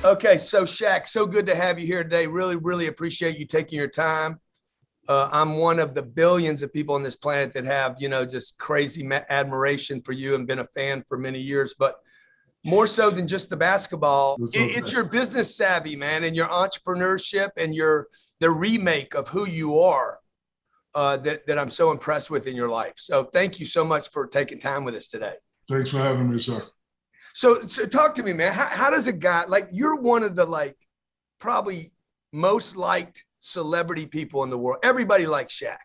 Okay, so Shaq, so good to have you here today. Really, really appreciate you taking your time. I'm one of the billions of people on this planet that have, just crazy admiration for you and been a fan for many years. But more so than just the basketball, it's your business savvy, man, and your entrepreneurship and the remake of who you are that I'm so impressed with in your life. So thank you so much for taking time with us today. Thanks for having me, sir. So talk to me, man. How does a guy like you're one of the probably most liked celebrity people in the world? Everybody likes Shaq.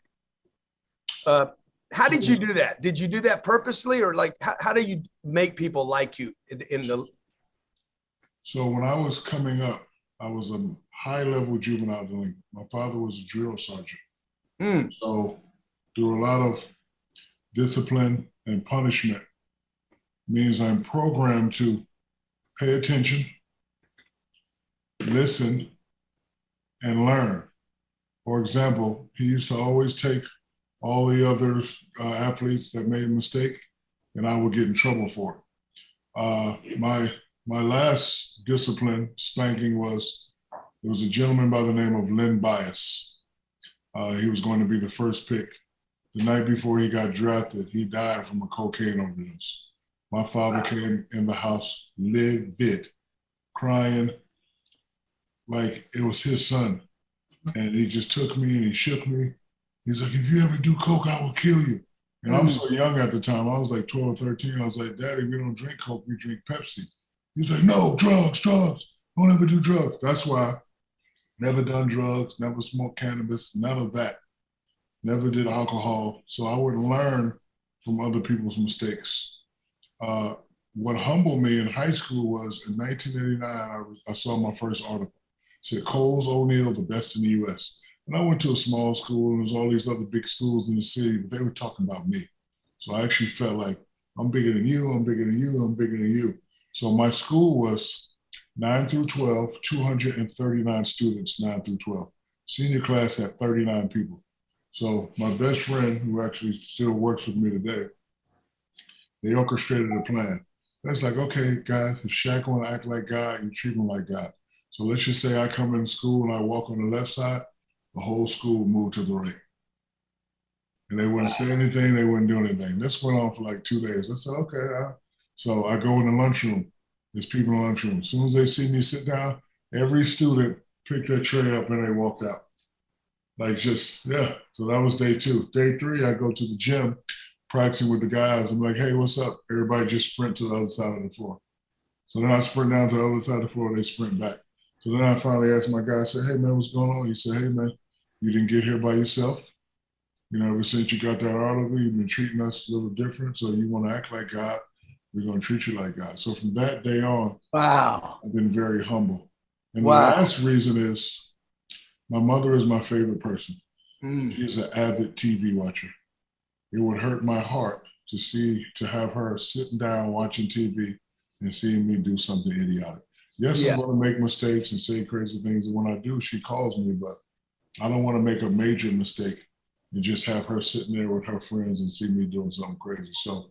How did you do that? Did you do that purposely, or how do you make people like you in the? So when I was coming up, I was a high-level juvenile delinquent. My father was a drill sergeant. So through a lot of discipline and punishment means I'm programmed to pay attention, listen, and learn. For example, he used to always take all the other athletes that made a mistake, and I would get in trouble for it. My last discipline spanking was, there was a gentleman by the name of Len Bias. He was going to be the first pick. The night before he got drafted, he died from a cocaine overdose. My father came in the house livid, crying like it was his son. And he just took me and he shook me. He's like, if you ever do coke, I will kill you. And I was so young at the time. I was like 12 or 13. I was like, Daddy, we don't drink coke, we drink Pepsi. He's like, no, drugs. Don't ever do drugs. That's why never done drugs, never smoked cannabis, none of that. Never did alcohol. So I would learn from other people's mistakes. What humbled me in high school was in 1989, I saw my first article. It said, Coles O'Neill, the best in the US. And I went to a small school and there's all these other big schools in the city, but they were talking about me. So I actually felt like, I'm bigger than you, I'm bigger than you, I'm bigger than you. So my school was 9 through 12, 239 students, 9 through 12. Senior class had 39 people. So my best friend, who actually still works with me today, they orchestrated a plan. That's like, okay, guys, if Shaq want to act like God, you treat him like God. So let's just say I come in school and I walk on the left side, the whole school moved to the right. And they wouldn't say anything, they wouldn't do anything. This went on for like 2 days. I said, okay. So I go in the lunchroom. There's people in the lunchroom. As soon as they see me sit down, every student picked their tray up and they walked out. So that was day 2. Day 3, I go to the gym, practicing with the guys. I'm like, hey, what's up? Everybody just sprint to the other side of the floor. So then I sprint down to the other side of the floor, they sprint back. So then I finally asked my guy, I said, hey man, what's going on? He said, hey man, you didn't get here by yourself. Ever since you got that article, you've been treating us a little different. So you want to act like God, we're going to treat you like God. So from that day on, wow, I've been very humble. And the last reason is my mother is my favorite person. She's an avid TV watcher. It would hurt my heart to have her sitting down watching TV and seeing me do something idiotic. Yes, I'm going to make mistakes and say crazy things. And when I do, she calls me, but I don't want to make a major mistake and just have her sitting there with her friends and see me doing something crazy. So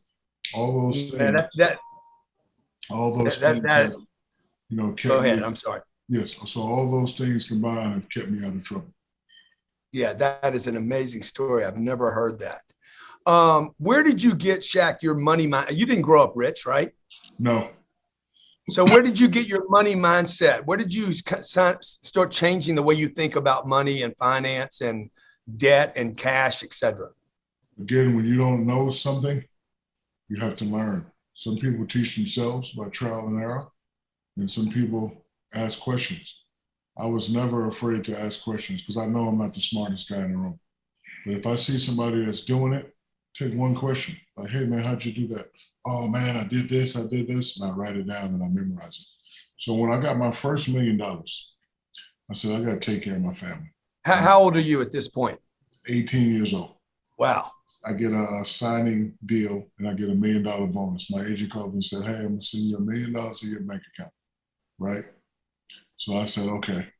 all those things, go ahead. I'm sorry. Yes. So all those things combined have kept me out of trouble. Yeah, that is an amazing story. I've never heard that. Where did you get, Shaq, your money mind? You didn't grow up rich, right? No. So where did you get your money mindset? Where did you start changing the way you think about money and finance and debt and cash, et cetera? Again, when you don't know something, you have to learn. Some people teach themselves by trial and error, and some people ask questions. I was never afraid to ask questions because I know I'm not the smartest guy in the room. But if I see somebody that's doing it, take one question. Like, hey man, how'd you do that? Oh man, I did this, and I write it down and I memorize it. So when I got my first $1 million, I said, I got to take care of my family. How old are you at this point? 18 years old. Wow. I get a signing deal and I get $1 million bonus. My agent called me and said, hey, I'm going to send you $1 million to your bank account, right? So I said, okay.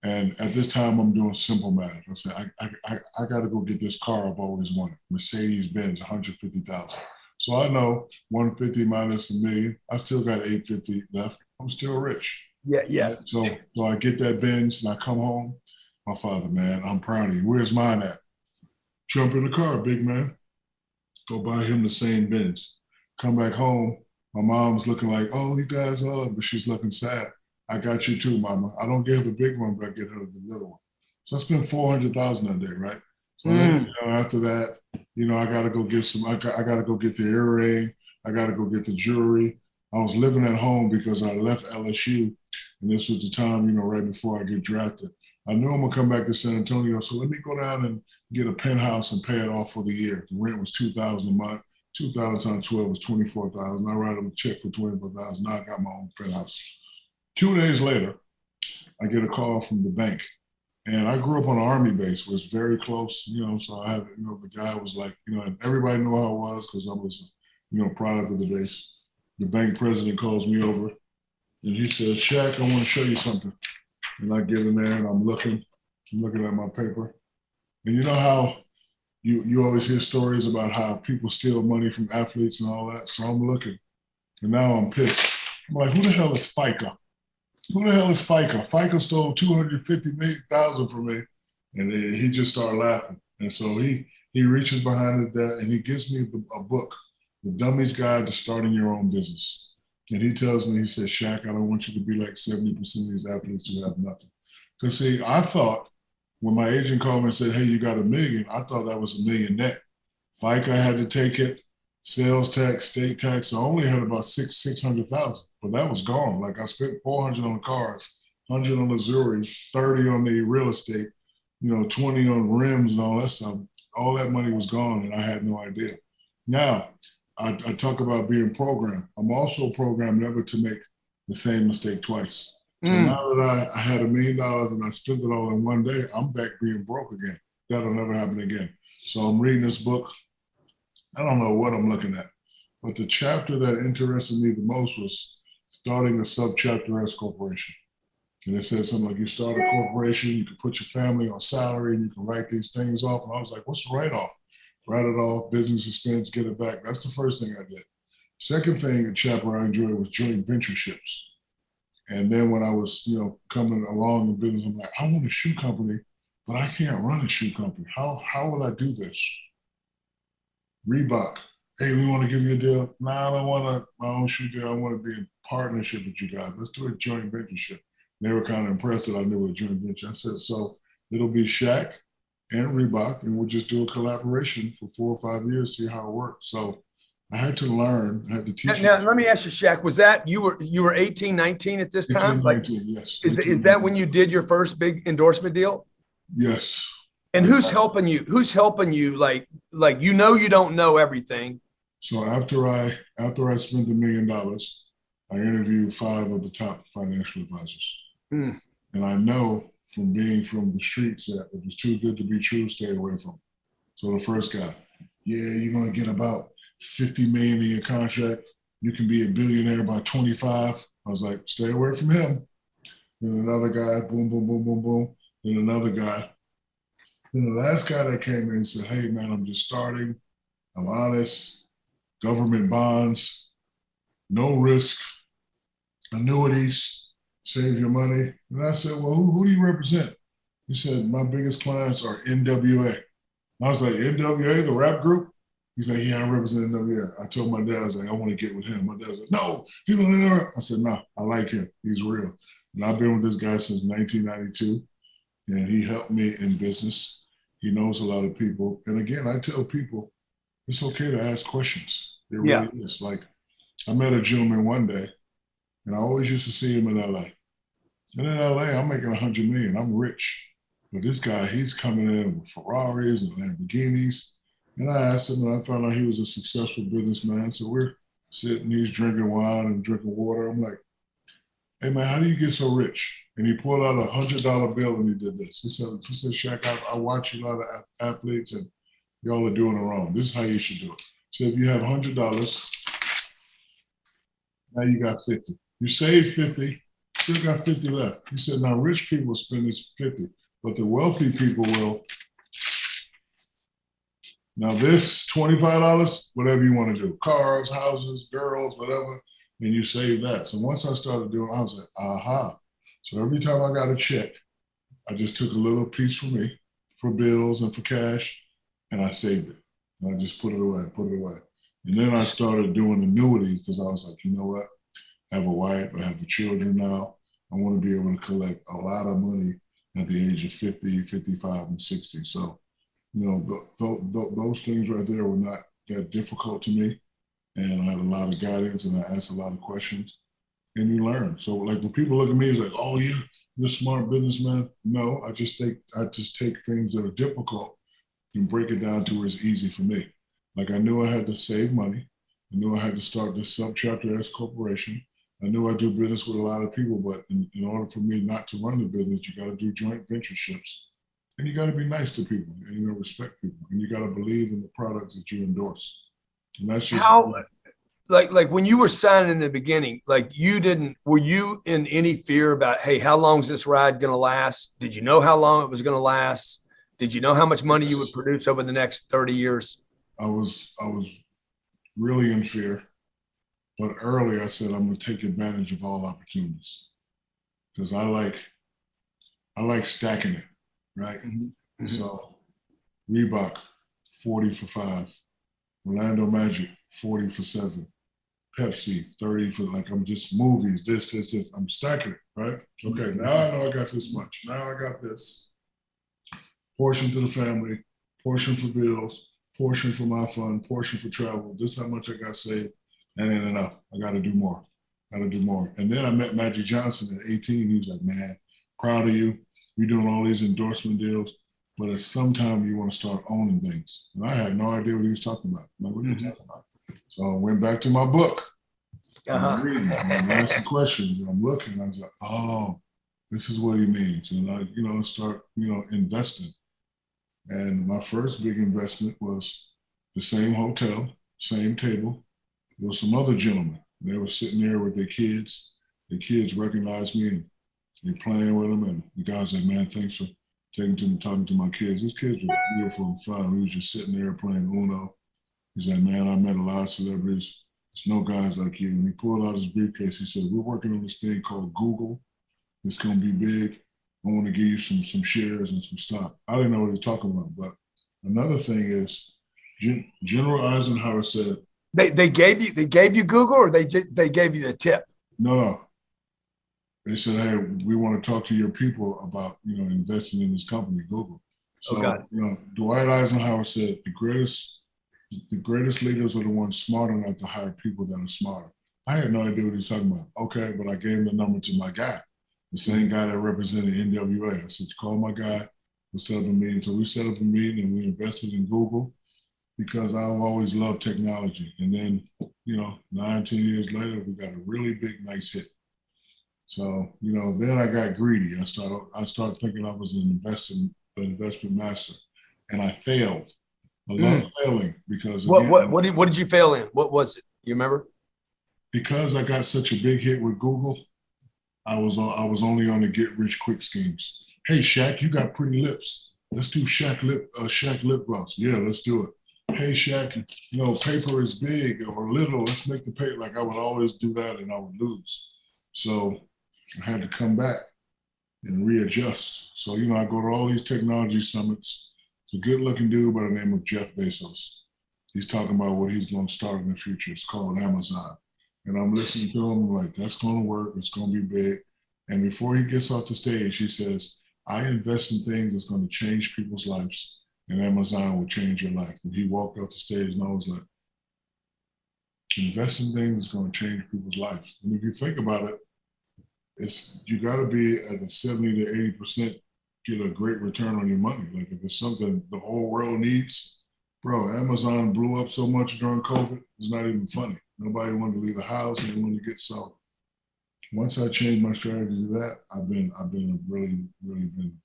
And at this time, I'm doing simple math. I said, I got to go get this car I've always wanted, Mercedes-Benz, 150,000. So I know 150 minus $1 million, I still got 850 left. I'm still rich. Yeah, yeah. Right? So I get that Benz and I come home. My father, man, I'm proud of you. Where's mine at? Jump in the car, big man. Go buy him the same Benz. Come back home. My mom's looking like, oh, you guys are, but she's looking sad. I got you too, mama. I don't get her the big one, but I get her the little one. So I spent 400,000 that day, right? So then, after that, I got to go get I got to go get the earring. I got to go get the jewelry. I was living at home because I left LSU, and this was the time, right before I get drafted. I knew I'm gonna come back to San Antonio, so let me go down and get a penthouse and pay it off for the year. The rent was $2,000 a month. 2,000 times 12 was 24,000. I write them a check for 24,000. Now I got my own penthouse. 2 days later, I get a call from the bank. And I grew up on an Army base, was very close, so I had, the guy was like, and everybody knew how I was because I was, product of the base. The bank president calls me over and he says, Shaq, I want to show you something. And I get in there and I'm looking at my paper. And you know how you always hear stories about how people steal money from athletes and all that. So I'm looking and now I'm pissed. I'm like, who the hell is FICA? Who the hell is FICA? FICA stole $250,000 from me. And he just started laughing. And so he reaches behind his dad and he gives me a book, The Dummy's Guide to Starting Your Own Business. And he tells me, he says, Shaq, I don't want you to be like 70% of these athletes who have nothing. Because see, I thought when my agent called me and said, hey, you got $1 million, I thought that was $1 million net. FICA had to take it, sales tax, state tax. I only had about 600,000, but that was gone. Like I spent 400 on the cars, 100 on the jewelry, 30 on the real estate, 20 on rims and all that stuff. All that money was gone and I had no idea. Now, I talk about being programmed. I'm also programmed never to make the same mistake twice. So now that I had $1 million and I spent it all in one day, I'm back being broke again. That'll never happen again. So I'm reading this book. I don't know what I'm looking at, but the chapter that interested me the most was starting a subchapter S corporation. And it said something like, you start a corporation, you can put your family on salary and you can write these things off. And I was like, what's the write-off? Write it off, business expense, get it back. That's the first thing I did. Second thing, a chapter I enjoyed was joint ventureships. And then when I was, coming along in business, I'm like, I want a shoe company, but I can't run a shoe company. How will I do this? Reebok, hey, we want to give you a deal. Nah, I don't want my own shoe deal. I want to be in partnership with you guys. Let's do a joint ventureship. They were kind of impressed that I knew a joint venture. I said, so it'll be Shaq and Reebok, and we'll just do a collaboration for 4 or 5 years, see how it works. So I had to learn, I had to teach. Now let me ask you, Shaq, was that you were 18, 19 at this time? 18, 19, yes. Is that when you did your first big endorsement deal? Yes. And who's helping you? Who's helping you? Like you don't know everything. So after I spent $1 million, I interviewed 5 of the top financial advisors. And I know from being from the streets that if it's too good to be true, stay away from it. So the first guy, yeah, you're gonna get about 50 million in your contract. You can be a billionaire by 25. I was like, stay away from him. Then another guy, boom, boom, boom, boom, boom. Then another guy. Then the last guy that came in and said, hey man, I'm just starting. I'm honest. Government bonds, no risk, annuities, save your money. And I said, well, who do you represent? He said, my biggest clients are MWR. And I was like, MWR, the rap group? He's like, yeah, I represent MWR. I told my dad, I was like, I want to get with him. My dad was like, no, he don't know. I said, no, I like him. He's real. And I've been with this guy since 1992, and he helped me in business. He knows a lot of people. And again, I tell people, it's okay to ask questions. It really is. Like, I met a gentleman one day, and I always used to see him in LA. And in LA, I'm making 100 million. I'm rich. But this guy, he's coming in with Ferraris and Lamborghinis. And I asked him, and I found out he was a successful businessman. So we're sitting, he's drinking wine and drinking water. I'm like, hey man, how do you get so rich? And he pulled out $100 bill and he did this. He said, Shaq, I watch a lot of athletes and y'all are doing it wrong. This is how you should do it. So if you have $100, now you got 50. You save 50, still got 50 left. He said, now rich people spend this 50, but the wealthy people will. Now this $25, whatever you want to do, cars, houses, girls, whatever. and you save that. So once I started doing, I was like, aha. So every time I got a check, I just took a little piece for me, for bills and for cash, and I saved it. And I just put it away, put it away. And then I started doing annuities because I was like, you know what? I have a wife, I have the children now. I want to be able to collect a lot of money at the age of 50, 55, and 60. So, you know, those things right there were not that difficult to me. And I had a lot of guidance and I asked a lot of questions and you learn. So like when people look at me, it's like, oh, you're a smart businessman. No, I just take things that are difficult and break it down to where it's easy for me. Like I knew I had to save money. I knew I had to start this subchapter S corporation. I knew I do business with a lot of people, but in order for me not to run the business, you got to do joint ventureships, and you got to be nice to people, and you know respect people, and you got to believe in the products that you endorse. And that's just How, like when you were signing in the beginning, like were you in any fear about, hey, how long is this ride going to last? Did you know how long it was going to last? Did you know how much money you would produce over the next 30 years? I was really in fear, but early I said I'm going to take advantage of all opportunities because I like stacking it, right? Mm-hmm. So Reebok, 40 for 5. Orlando Magic, 40 for 7. Pepsi, 30 for, like, I'm just movies, this. I'm stacking it, right? Okay, now I know I got this much. Now I got this. Portion to the family, portion for bills, portion for my fund, portion for travel. This is how much I got saved. That ain't enough. I got to do more. And then I met Magic Johnson at 18. He was like, man, proud of you. You're doing all these endorsement deals, but at some time you want to start owning things. And I had no idea what he was talking about. I'm like, what are you talking about? So I went back to my book. I'm reading, I'm asking questions, and I'm looking. I was like, oh, this is what he means. And I, start, investing. And my first big investment was the same hotel, same table. There was some other gentlemen. They were sitting there with their kids. The kids recognized me and they playing with them. And the guy was like, man, thanks for talking to my kids. These kids were beautiful and fun. We were just sitting there playing Uno. He's like, man, I met a lot of celebrities. There's no guys like you. And he pulled out his briefcase. He said, we're working on this thing called Google. It's going to be big. I want to give you some shares and some stock. I didn't know what he was talking about. But another thing is, General Eisenhower said, they gave you Google, or they gave you the tip? No. They said, hey, we want to talk to your people about, investing in this company, Google. So, Dwight Eisenhower said the greatest leaders are the ones smart enough to hire people that are smarter. I had no idea what he was talking about. Okay, but I gave the number to my guy, the same guy that represented MWR. I said, call my guy, we'll set up a meeting. So we set up a meeting and we invested in Google because I've always loved technology. And then, 9, 10 years later, we got a really big, nice hit. So, then I got greedy. I started thinking I was an investment master, and I failed. I love failing because what did you fail in? What was it? You remember? Because I got such a big hit with Google, I was only on the get rich quick schemes. Hey Shaq, you got pretty lips. Let's do Shaq lip gloss. Yeah, let's do it. Hey Shaq, paper is big or little. Let's make the paper. Like I would always do that, and I would lose. So I had to come back and readjust. So I go to all these technology summits. A good-looking dude by the name of Jeff Bezos. He's talking about what he's going to start in the future. It's called Amazon. And I'm listening to him like, that's going to work. It's going to be big. And before he gets off the stage, he says, I invest in things that's going to change people's lives, and Amazon will change your life. And he walked off the stage, and I was like, invest in things that's going to change people's lives. And if you think about it, you got to be at a 70 to 80% get a great return on your money. Like if it's something the whole world needs, bro, Amazon blew up so much during COVID, it's not even funny. Nobody wanted to leave the house and they wanted to get so. Once I changed my strategy to that, I've been really been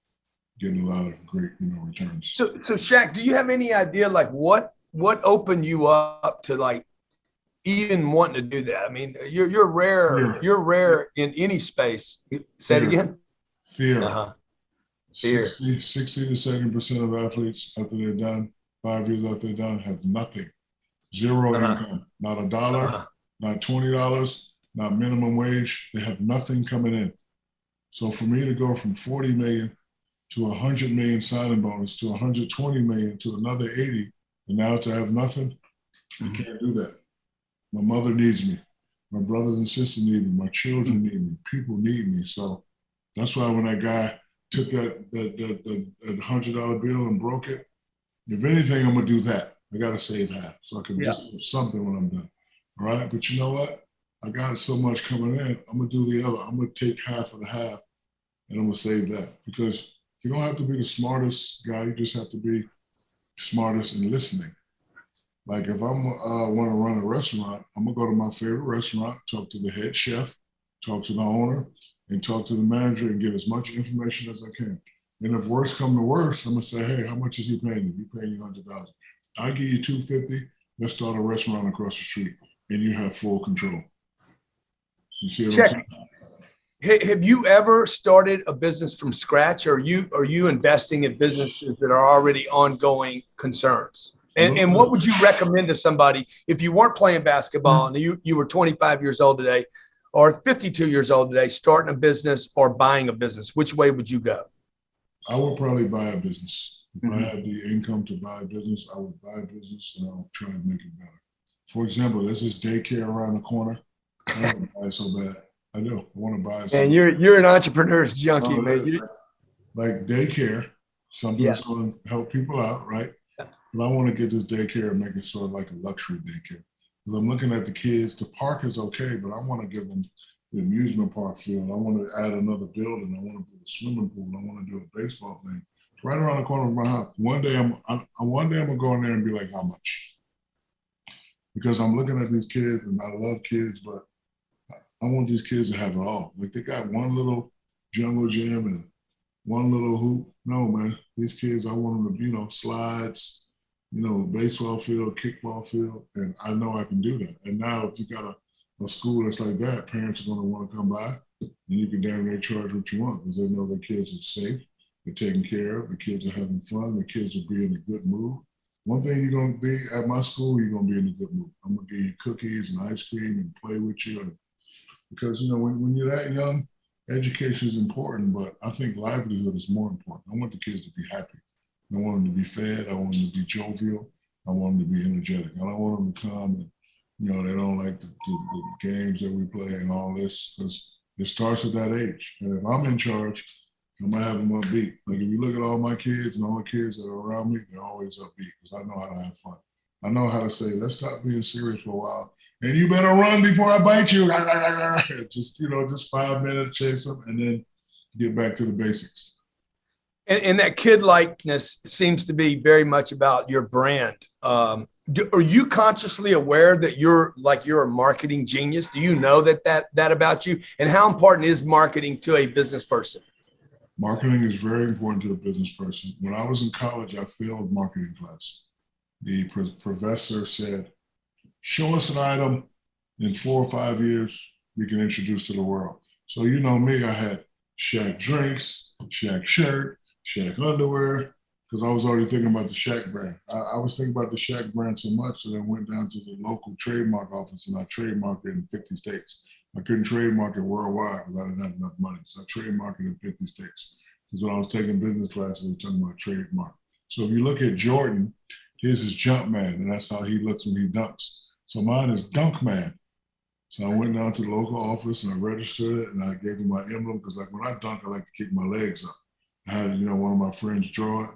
getting a lot of great, returns. So Shaq, do you have any idea like what opened you up to like even wanting to do that? I mean, you're rare in any space. Say it again. Fear. Uh-huh. 60 to 70% of athletes after they're done, 5 years after they're done, have nothing, zero income, not $1, not $20, not minimum wage. They have nothing coming in. So for me to go from 40 million to 100 million signing bonus to 120 million to another 80, and now to have nothing, I can't do that. My mother needs me. My brothers and sisters need me. My children need me. People need me. So that's why when that guy took that $100 bill and broke it, if anything, I'm gonna do that. I gotta save half so I can just do something when I'm done. All right, but you know what? I got so much coming in. I'm gonna do the other. I'm gonna take half of the half, and I'm gonna save that, because you don't have to be the smartest guy. You just have to be smartest in listening. Like if I'm want to run a restaurant, I'm gonna go to my favorite restaurant, talk to the head chef, talk to the owner, and talk to the manager and get as much information as I can. And if worse come to worse, I'm gonna say, hey, how much is he paying you? He paying you $100,000. I give you $250. Let's start a restaurant across the street, and you have full control. You see what I'm saying? Have you ever started a business from scratch, or are you investing in businesses that are already ongoing concerns? And what would you recommend to somebody if you weren't playing basketball and you were 25 years old today or 52 years old today, starting a business or buying a business? Which way would you go? I would probably buy a business. If I had the income to buy a business, I would buy a business and I would try and make it better. For example, there's this daycare around the corner. I want to buy it so bad. I do. I want to buy it. And you're an entrepreneur's junkie, man. Like daycare, something that's going to help people out, right? But I want to get this daycare and make it sort of like a luxury daycare. Because I'm looking at the kids. The park is okay, but I want to give them the amusement park feel. I want to add another building. I want to put a swimming pool. I want to do a baseball thing. It's right around the corner of my house. One day I'm gonna go in there and be like, how much? Because I'm looking at these kids and I love kids, but I want these kids to have it all. Like they got one little jungle gym and one little hoop. No, man, these kids, I want them to, slides, baseball field, kickball field, and I know I can do that. And now if you got a school that's like that, parents are going to want to come by, and you can damn near charge what you want because they know their kids are safe, they're taken care of, the kids are having fun, the kids will be in a good mood. One thing you're going to be at my school, you're going to be in a good mood. I'm going to give you cookies and ice cream and play with you. Because, when you're that young, education is important, but I think livelihood is more important. I want the kids to be happy. I want them to be fed. I want them to be jovial. I want them to be energetic. I don't want them to come and, they don't like the games that we play and all this, because it starts at that age. And if I'm in charge, I'm going to have them upbeat. Like if you look at all my kids and all the kids that are around me, they're always upbeat because I know how to have fun. I know how to say, let's stop being serious for a while. And you better run before I bite you. Just 5 minutes, chase them, and then get back to the basics. And that kid likeness seems to be very much about your brand. Are you consciously aware that you're a marketing genius? Do you know that about you? And how important is marketing to a business person? Marketing is very important to a business person. When I was in college, I failed marketing class. The professor said, show us an item in 4 or 5 years we can introduce to the world. So you know me, I had Shaq drinks, Shaq shirt, Shaq underwear, because I was already thinking about the Shaq brand. I was thinking about the Shaq brand so much that I went down to the local trademark office and I trademarked it in 50 states. I couldn't trademark it worldwide because I didn't have enough money. So I trademarked it in 50 states. Because when I was taking business classes, I was talking about trademark. So if you look at Jordan, his is Jumpman, and that's how he looks when he dunks. So mine is Dunkman. So I went down to the local office and I registered it and I gave him my emblem because like when I dunk, I like to kick my legs up. I had, one of my friends draw it,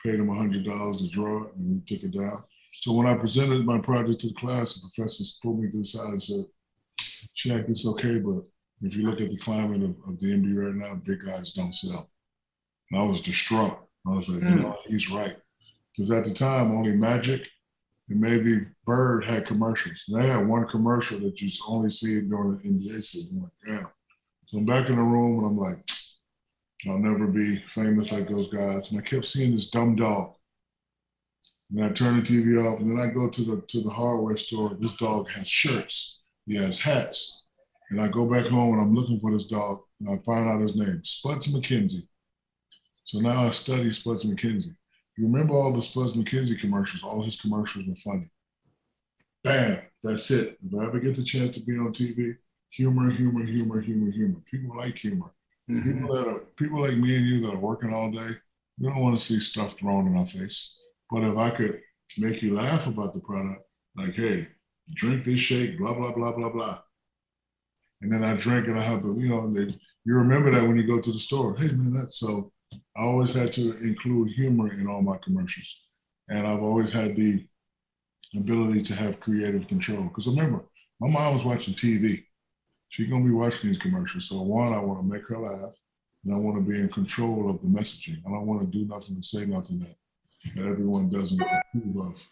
paid him $100 to draw it, and we took it down. So when I presented my project to the class, the professor pulled me to the side and said, Shaq, it's okay, but if you look at the climate of the NBA right now, big guys don't sell. And I was distraught. I was like, he's right. Because at the time, only Magic and maybe Bird had commercials. And they had one commercial that you only see during the NBA season. I'm like, damn. So I'm back in the room and I'm like, I'll never be famous like those guys. And I kept seeing this dumb dog. And I turn the TV off and then I go to the hardware store. This dog has shirts. He has hats. And I go back home and I'm looking for this dog and I find out his name, Spuds McKenzie. So now I study Spuds McKenzie. You remember all the Spuds McKenzie commercials? All his commercials were funny. Bam, that's it. If I ever get the chance to be on TV, humor, humor, humor, humor, humor. People like humor. People like me and you that are working all day, we don't want to see stuff thrown in our face. But if I could make you laugh about the product, like, hey, drink this shake, blah, blah, blah, blah, blah. And then I drink and I have the, you remember that when you go to the store. Hey man, that's so I always had to include humor in all my commercials. And I've always had the ability to have creative control. Because remember, my mom was watching TV. She's gonna be watching these commercials. So one, I want to make her laugh, and I want to be in control of the messaging. I don't want to do nothing and say nothing that everyone doesn't approve of.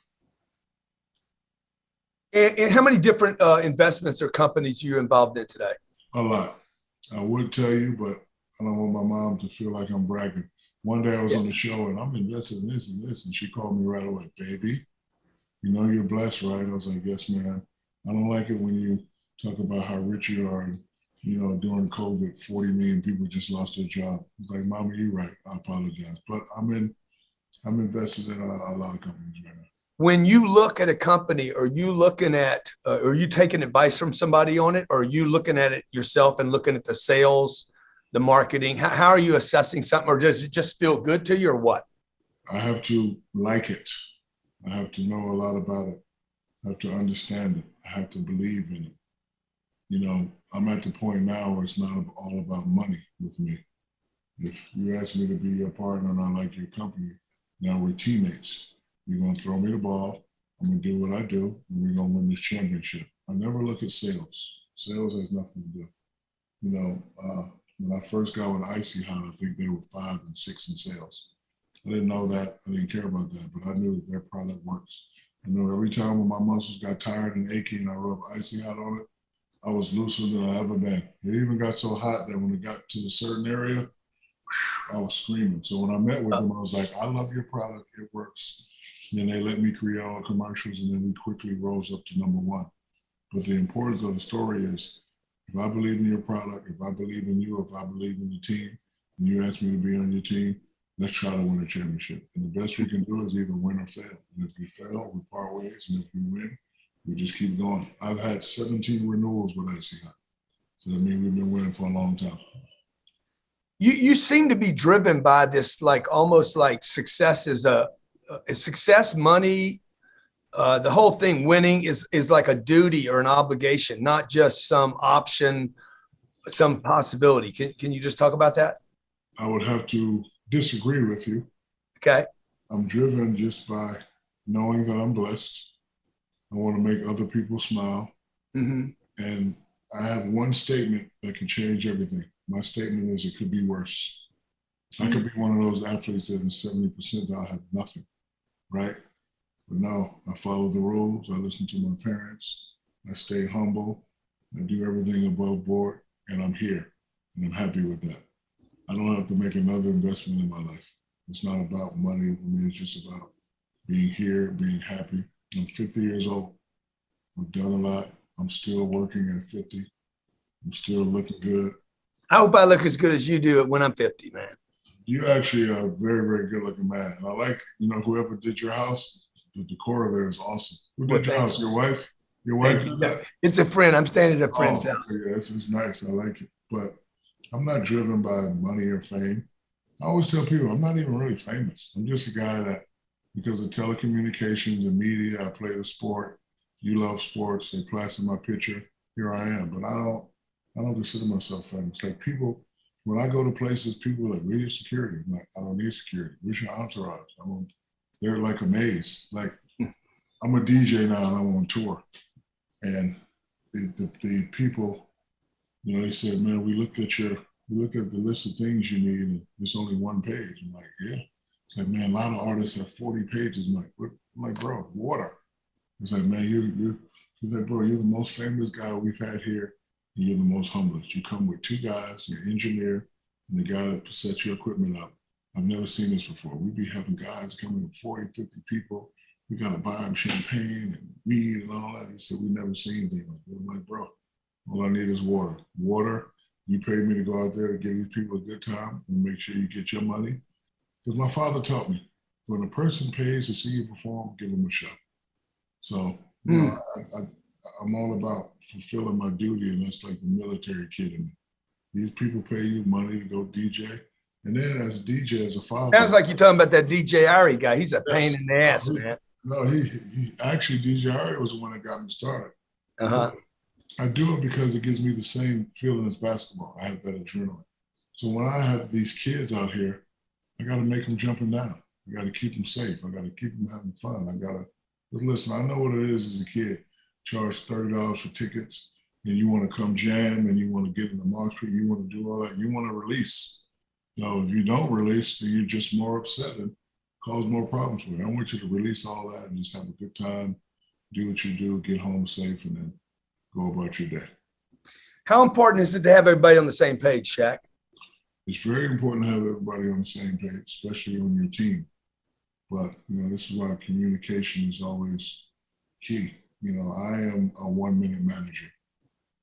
And how many different investments or companies are you involved in today? A lot. I would tell you, but I don't want my mom to feel like I'm bragging. One day I was on the show and I'm invested in this and this, and she called me right away, baby. You know you're blessed, right? I was like, yes, man. I don't like it when you talk about how rich you are. And, during COVID, 40 million people just lost their job. It's like, Mama, you're right. I apologize, but I'm invested in a lot of companies right now. When you look at a company, are you looking at, are you taking advice from somebody on it? Or are you looking at it yourself and looking at the sales, the marketing? How are you assessing something, or does it just feel good to you, or what? I have to like it. I have to know a lot about it. I have to understand it. I have to believe in it. I'm at the point now where it's not all about money with me. If you ask me to be your partner and I like your company, now we're teammates. You're going to throw me the ball. I'm going to do what I do, and we're going to win this championship. I never look at sales. Sales has nothing to do. When I first got with Icy Hot, I think they were 5 and 6 in sales. I didn't know that. I didn't care about that, but I knew that their product works. I know every time when my muscles got tired and achy and I rubbed Icy Hot on it, I was looser than I ever been. It even got so hot that when it got to a certain area, I was screaming. So when I met with them, I was like, I love your product. It works. And then they let me create all the commercials, and then we quickly rose up to #1. But the importance of the story is, if I believe in your product, if I believe in you, if I believe in the team, and you ask me to be on your team, let's try to win a championship. And the best we can do is either win or fail. And if we fail, we part ways. And if we win, we just keep going. I've had 17 renewals with IC Hot. So that means we've been winning for a long time. You seem to be driven by this, like almost like success is a success, money, the whole thing, winning is like a duty or an obligation, not just some option, some possibility. Can you just talk about that? I would have to disagree with you. Okay. I'm driven just by knowing that I'm blessed. I want to make other people smile. Mm-hmm. And I have one statement that can change everything. My statement is, it could be worse. I could be one of those athletes that in 70% I'll have nothing, right? But no, I follow the rules. I listen to my parents. I stay humble. I do everything above board, and I'm here, and I'm happy with that. I don't have to make another investment in my life. It's not about money for me. It's just about being here, being happy. I'm 50 years old. I've done a lot. I'm still working at 50. I'm still looking good. I hope I look as good as you do when I'm 50, man. You actually are a very, very good looking man. And I like, whoever did your house, the decor there is awesome. Who did your house? Your wife? Your wife did that? It's a friend. I'm staying at a friend's house. Yeah, it's nice. I like it. But I'm not driven by money or fame. I always tell people I'm not even really famous. I'm just a guy that, because of telecommunications and media, I played a sport. You love sports. They plastered my picture. Here I am. But I don't consider myself famous. Like people, when I go to places, people are like, where's your security? I'm like, I don't need security. Where's your entourage? They're like amazed. Like, I'm a DJ now and I'm on tour. And the people, they said, man, we looked at the list of things you need, and it's only one page. I'm like, yeah. It's like, man, a lot of artists have 40 pages. I'm like, what? I'm like, bro, water. It's like, man, he's like, bro, you're the most famous guy we've had here, and you're the most humblest. You come with 2 guys, your engineer, and the guy that sets your equipment up. I've never seen this before. We be having guys coming with 40, 50 people. We got to buy them champagne and weed and all that. He said, we never seen anything like that. I'm like, bro, all I need is water. Water, you paid me to go out there to give these people a good time and make sure you get your money. Because my father taught me, when a person pays to see you perform, give them a show. So, I'm all about fulfilling my duty, and that's like the military kid in me. These people pay you money to go DJ, and then as a DJ, as a father. Sounds like you're talking about that DJ Ari guy. He's a pain in the ass, man. No, he actually, DJ Ari was the one that got me started. I do it because it gives me the same feeling as basketball. I have that adrenaline. So when I have these kids out here, I got to make them jumping down. I got to keep them safe. I got to keep them having fun. I got to listen. I know what it is as a kid. Charge $30 for tickets, and you want to come jam, and you want to get in the mosh pit. You want to do all that. You want to release. If you don't release, then you're just more upset and cause more problems for you. I want you to release all that and just have a good time, do what you do, get home safe, and then go about your day. How important is it to have everybody on the same page, Shaq? It's very important to have everybody on the same page, especially on your team. But, this is why communication is always key. I am a 1-minute manager.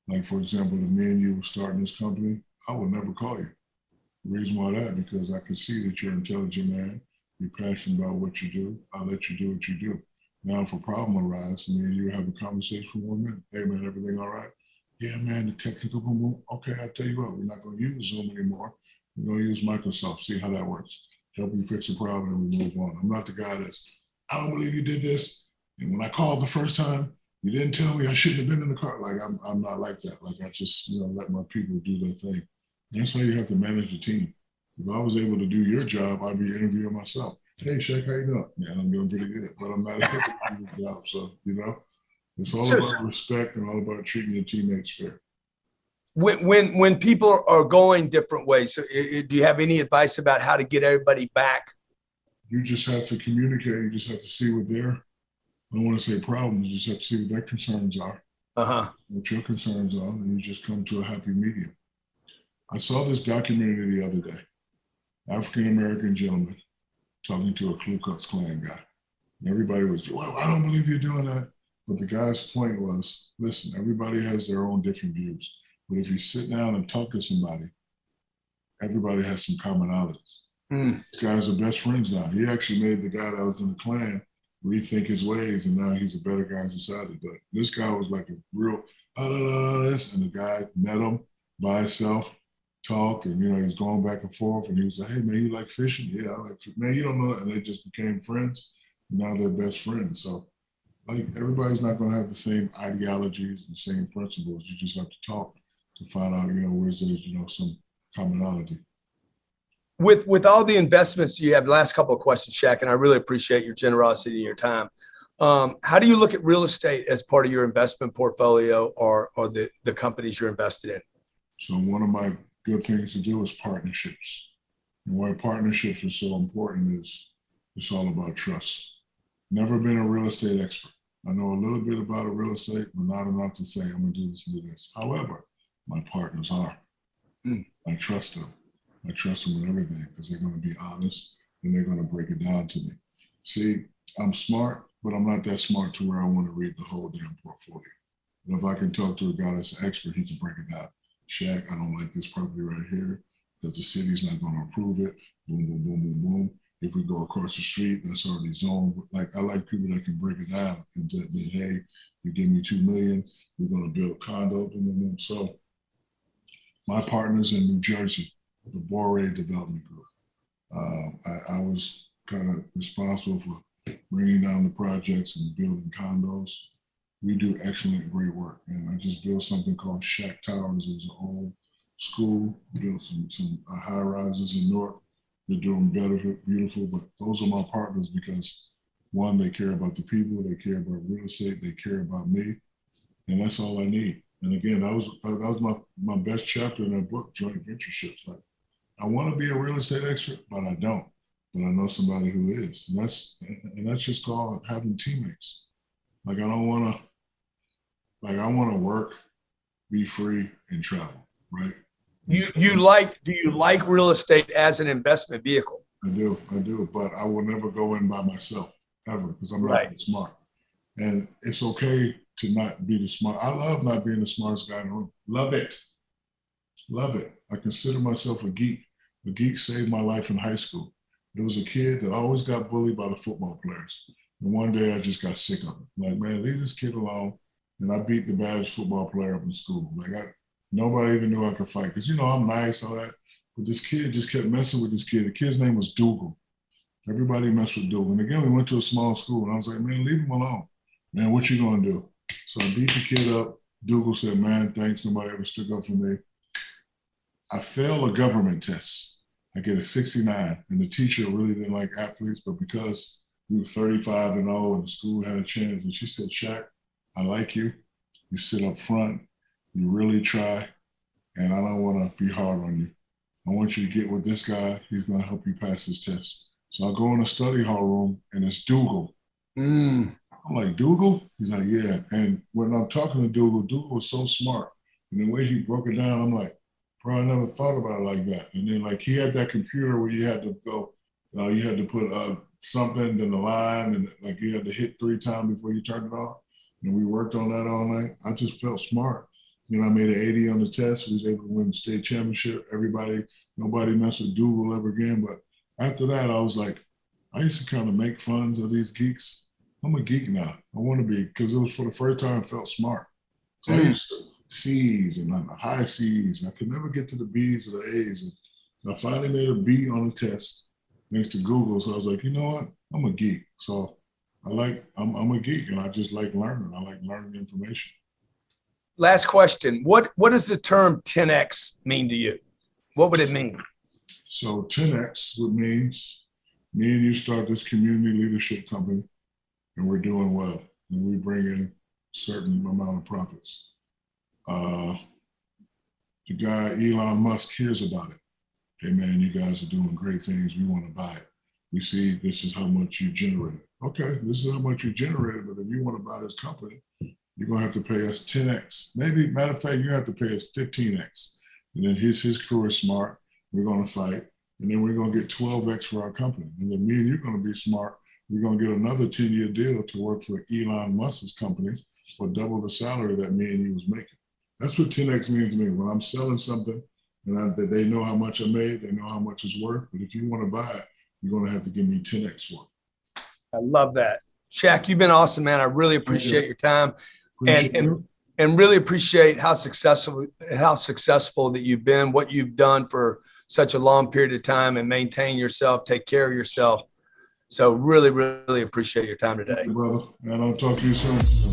Like, for example, if me and you were starting this company, I would never call you. The reason why that, because I can see that you're an intelligent man, you're passionate about what you do, I'll let you do what you do. Now, if a problem arises, me and you have a conversation for 1 minute. Hey, man, everything all right? Yeah, man, the technical boom. Okay, I'll tell you what, we're not going to use Zoom anymore. We're going to use Microsoft, see how that works. Help you fix the problem and we move on. I'm not the guy I don't believe you did this. And when I called the first time, you didn't tell me I shouldn't have been in the car. Like, I'm not like that. Like, I just, let my people do their thing. That's why you have to manage the team. If I was able to do your job, I'd be interviewing myself. Hey, Shaq, how you doing? Man, I'm doing pretty good, but I'm not able to do the job. So, it's all about respect and all about treating your teammates fair. When people are going different ways, so do you have any advice about how to get everybody back? You just have to communicate. You just have to see what their, I don't want to say problems, you just have to see what their concerns are, what your concerns are, and you just come to a happy medium. I saw this documentary the other day, African-American gentleman talking to a Ku Klux Klan guy. And everybody was, well, I don't believe you're doing that. But the guy's point was, listen, everybody has their own different views. But if you sit down and talk to somebody, everybody has some commonalities. These guys are best friends now. He actually made the guy that was in the Klan rethink his ways, and now he's a better guy in society. But this guy was like a real, this, and the guy met him by himself, talked, and he was going back and forth, and he was like, hey man, you like fishing? Yeah, I like fishing. Man, you don't know that. And they just became friends, and now they're best friends. So like, everybody's not going to have the same ideologies and the same principles. You just have to talk to find out, where's there's, some commonality. With all the investments you have, last couple of questions, Shaq, and I really appreciate your generosity and your time. How do you look at real estate as part of your investment portfolio or the companies you're invested in? So one of my good things to do is partnerships. And why partnerships are so important is it's all about trust. Never been a real estate expert. I know a little bit about real estate, but not enough to say I'm going to do this and do this. However, my partners are. I trust them. I trust them with everything because they're going to be honest and they're going to break it down to me. See, I'm smart, but I'm not that smart to where I want to read the whole damn portfolio. And if I can talk to a guy that's an expert, he can break it down. Shaq, I don't like this property right here because the city's not going to approve it. Boom, boom, boom, boom, boom. If we go across the street, that's already zoned. Like, I like people that can break it down and just be, hey, you give me $2 million, we're going to build condos. Boom, boom, boom. So my partners in New Jersey, the Boré Development Group, I was kind of responsible for bringing down the projects and building condos. We do excellent, great work. And I just built something called Shack Towers. It was an old school, built some high rises in Newark. They're doing better, beautiful, but those are my partners because one, they care about the people, they care about real estate, they care about me, and that's all I need. And again, that was my best chapter in that book, Joint Ventureships. Like, I want to be a real estate expert, but I don't. But I know somebody who is, and that's just called having teammates. Like, I want to work, be free, and travel, right? Do you like real estate as an investment vehicle? I do, but I will never go in by myself ever because I'm not that smart. And it's okay to not be the smart. I love not being the smartest guy in the room. Love it. I consider myself a geek. The geek saved my life in high school. There was a kid that always got bullied by the football players. And one day I just got sick of it. Like, man, leave this kid alone and I beat the baddest football player up in school. Nobody even knew I could fight because, I'm nice, all that. But this kid just kept messing with this kid. The kid's name was Dougal. Everybody messed with Dougal. And again, we went to a small school, and I was like, man, leave him alone. Man, what you gonna do? So I beat the kid up. Dougal said, man, thanks. Nobody ever stood up for me. I failed a government test. I get a 69, and the teacher really didn't like athletes, but because we were 35 and 0 and the school had a chance, and she said, Shaq, I like you. You sit up front. You really try, and I don't want to be hard on you. I want you to get with this guy. He's going to help you pass this test. So I go in the study hall room, and it's Dougal. I'm like, Dougal? He's like, yeah. And when I'm talking to Dougal, Dougal was so smart. And the way he broke it down, I'm like, bro, I never thought about it like that. And then he had that computer where you had to go, you had to put something in the line, and you had to hit 3 times before you turned it off. And we worked on that all night. I just felt smart. I made an 80 on the test. We was able to win the state championship. Nobody messed with Dougal ever again. But after that, I was like, I used to kind of make fun of these geeks. I'm a geek now. I want to be, because it was for the first time I felt smart. So I used to C's and high C's. And I could never get to the B's or the A's. And I finally made a B on the test thanks to Google. So I was like, you know what? I'm a geek. So I'm a geek, and I just like learning. I like learning information. Last question. What does the term 10X mean to you? What would it mean? So 10X means me and you start this community leadership company, and we're doing well, and we bring in a certain amount of profits. The guy, Elon Musk, hears about it. Hey man, you guys are doing great things. We want to buy it. We see this is how much you generated. Okay, this is how much you generated, but if you want to buy this company, you're going to have to pay us 10X. Maybe, matter of fact, you have to pay us 15X. And then his crew is smart. We're going to fight. And then we're going to get 12X for our company. And then me and you're going to be smart. We're going to get another 10-year deal to work for Elon Musk's company for double the salary that me and you was making. That's what 10X means to me. When I'm selling something and they know how much I made, they know how much it's worth. But if you want to buy it, you're going to have to give me 10X for it. I love that. Shaq, you've been awesome, man. I really appreciate your time. And really appreciate how successful that you've been, what you've done for such a long period of time, and maintain yourself, take care of yourself. So really, really appreciate your time today. Thank you, brother. And I'll talk to you soon.